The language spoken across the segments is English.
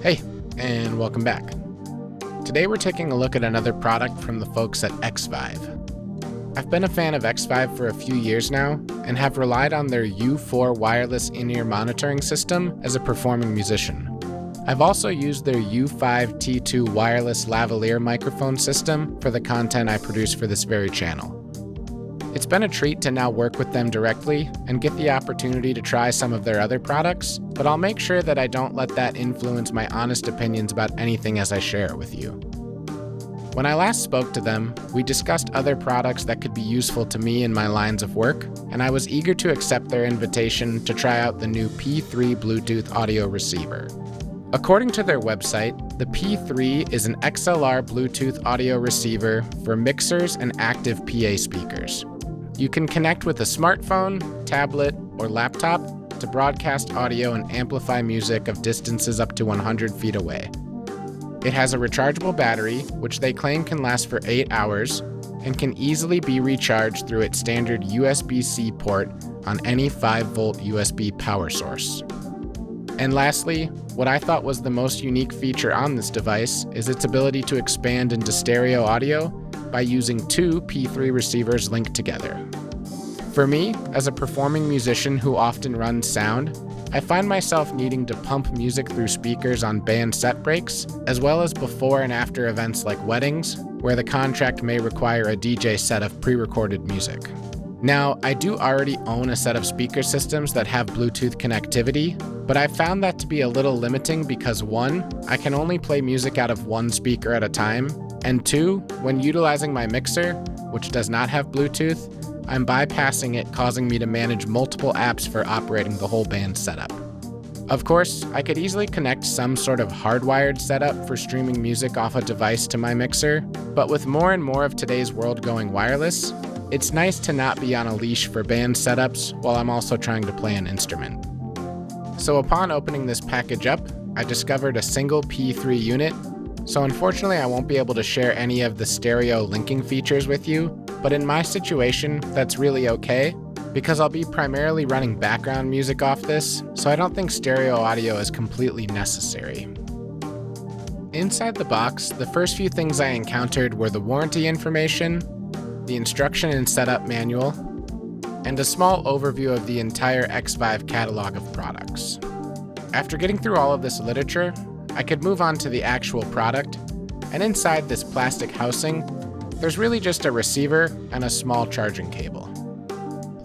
Hey, and welcome back. Today we're taking a look at another product from the folks at XVive. I've been a fan of XVive for a few years now, and have relied on their U4 wireless in-ear monitoring system as a performing musician. I've also used their U5 T2 wireless lavalier microphone system for the content I produce for this very channel. It's been a treat to now work with them directly and get the opportunity to try some of their other products, but I'll make sure that I don't let that influence my honest opinions about anything as I share it with you. When I last spoke to them, we discussed other products that could be useful to me in my lines of work, and I was eager to accept their invitation to try out the new P3 Bluetooth audio receiver. According to their website, the P3 is an XLR Bluetooth audio receiver for mixers and active PA speakers. You can connect with a smartphone, tablet, or laptop to broadcast audio and amplify music of distances up to 100 feet away. It has a rechargeable battery, which they claim can last for 8 hours, and can easily be recharged through its standard USB-C port on any 5-volt USB power source. And lastly, what I thought was the most unique feature on this device is its ability to expand into stereo audio by using two P3 receivers linked together. For me, as a performing musician who often runs sound, I find myself needing to pump music through speakers on band set breaks, as well as before and after events like weddings, where the contract may require a DJ set of pre-recorded music. Now, I do already own a set of speaker systems that have Bluetooth connectivity, but I found that to be a little limiting because 1, I can only play music out of one speaker at a time, and 2, when utilizing my mixer, which does not have Bluetooth, I'm bypassing it, causing me to manage multiple apps for operating the whole band setup. Of course, I could easily connect some sort of hardwired setup for streaming music off a device to my mixer, but with more and more of today's world going wireless, it's nice to not be on a leash for band setups while I'm also trying to play an instrument. So upon opening this package up, I discovered a single P3 unit, so unfortunately I won't be able to share any of the stereo linking features with you, but in my situation, that's really okay, because I'll be primarily running background music off this, so I don't think stereo audio is completely necessary. Inside the box, the first few things I encountered were the warranty information, the instruction and setup manual, and a small overview of the entire XVive catalog of products. After getting through all of this literature, I could move on to the actual product, and inside this plastic housing, there's really just a receiver and a small charging cable.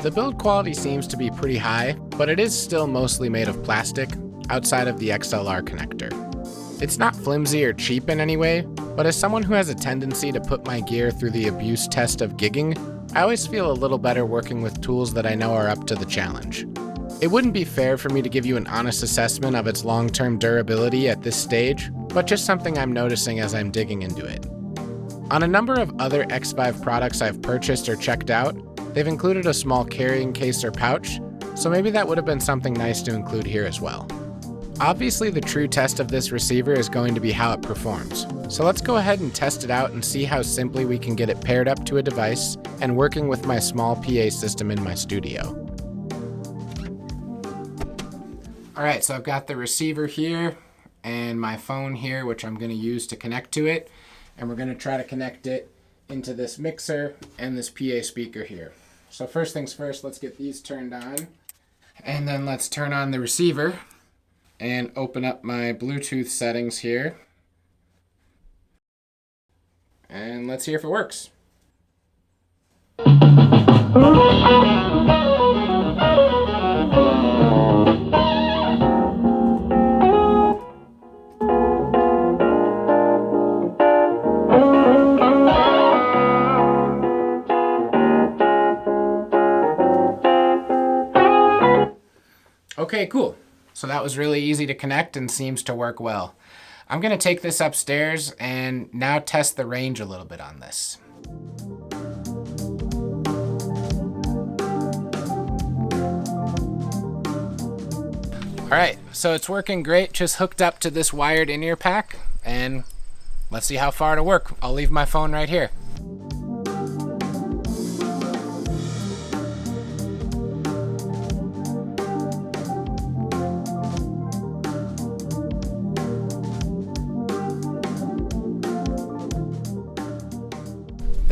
The build quality seems to be pretty high, but it is still mostly made of plastic, outside of the XLR connector. It's not flimsy or cheap in any way, but as someone who has a tendency to put my gear through the abuse test of gigging, I always feel a little better working with tools that I know are up to the challenge. It wouldn't be fair for me to give you an honest assessment of its long-term durability at this stage, but just something I'm noticing as I'm digging into it. On a number of other XVive products I've purchased or checked out, they've included a small carrying case or pouch, so maybe that would have been something nice to include here as well. Obviously, the true test of this receiver is going to be how it performs, so let's go ahead and test it out and see how simply we can get it paired up to a device and working with my small PA system in my studio. Alright, so I've got the receiver here and my phone here, which I'm going to use to connect to it, and we're going to try to connect it into this mixer and this PA speaker here. So first things first, let's get these turned on, and then let's turn on the receiver and open up my Bluetooth settings here. And let's hear if it works. Okay, cool. So that was really easy to connect and seems to work well. I'm going to take this upstairs and now test the range a little bit on this. All right, so it's working great, just hooked up to this wired in-ear pack, and let's see how far it'll work. I'll leave my phone right here.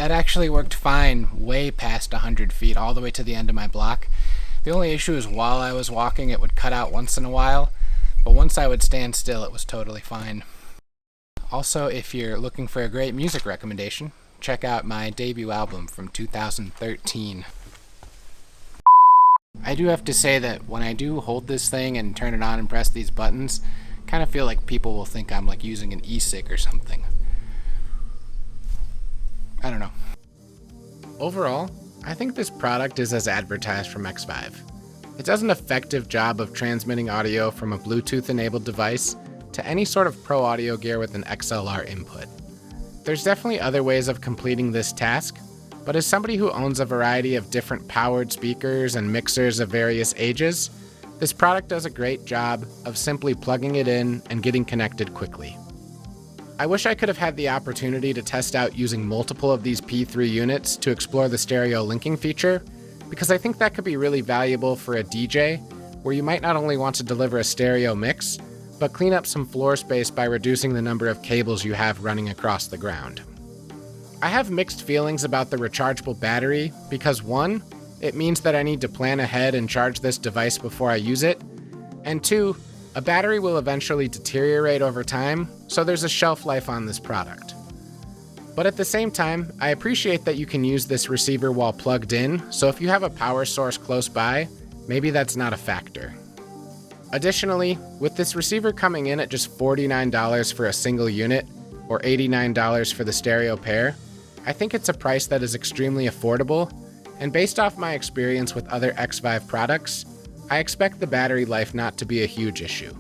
That actually worked fine way past 100 feet, all the way to the end of my block. The only issue is while I was walking, it would cut out once in a while, but once I would stand still, it was totally fine. Also, if you're looking for a great music recommendation, check out my debut album from 2013. I do have to say that when I do hold this thing and turn it on and press these buttons, I kind of feel like people will think I'm like using an e-cig or something. I don't know. Overall, I think this product is as advertised from XVive. It does an effective job of transmitting audio from a Bluetooth-enabled device to any sort of pro audio gear with an XLR input. There's definitely other ways of completing this task, but as somebody who owns a variety of different powered speakers and mixers of various ages, this product does a great job of simply plugging it in and getting connected quickly. I wish I could have had the opportunity to test out using multiple of these P3 units to explore the stereo linking feature, because I think that could be really valuable for a DJ, where you might not only want to deliver a stereo mix, but clean up some floor space by reducing the number of cables you have running across the ground. I have mixed feelings about the rechargeable battery because 1, it means that I need to plan ahead and charge this device before I use it, and 2, a battery will eventually deteriorate over time, so there's a shelf life on this product. But at the same time, I appreciate that you can use this receiver while plugged in, so if you have a power source close by, maybe that's not a factor. Additionally, with this receiver coming in at just $49 for a single unit, or $89 for the stereo pair, I think it's a price that is extremely affordable, and based off my experience with other XVive products, I expect the battery life not to be a huge issue.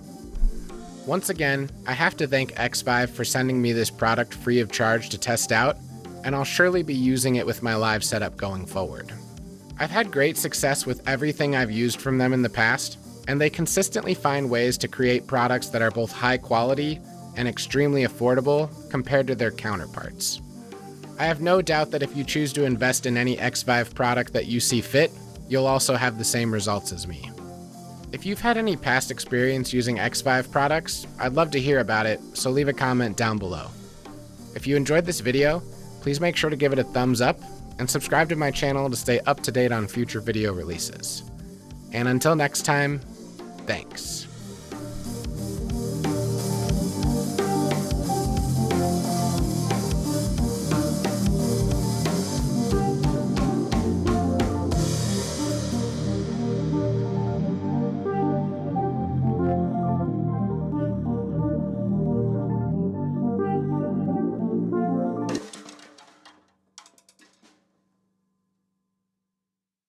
Once again, I have to thank XVive for sending me this product free of charge to test out, and I'll surely be using it with my live setup going forward. I've had great success with everything I've used from them in the past, and they consistently find ways to create products that are both high quality and extremely affordable compared to their counterparts. I have no doubt that if you choose to invest in any XVive product that you see fit, you'll also have the same results as me. If you've had any past experience using XVive products, I'd love to hear about it, so leave a comment down below. If you enjoyed this video, please make sure to give it a thumbs up and subscribe to my channel to stay up to date on future video releases. And until next time, thanks.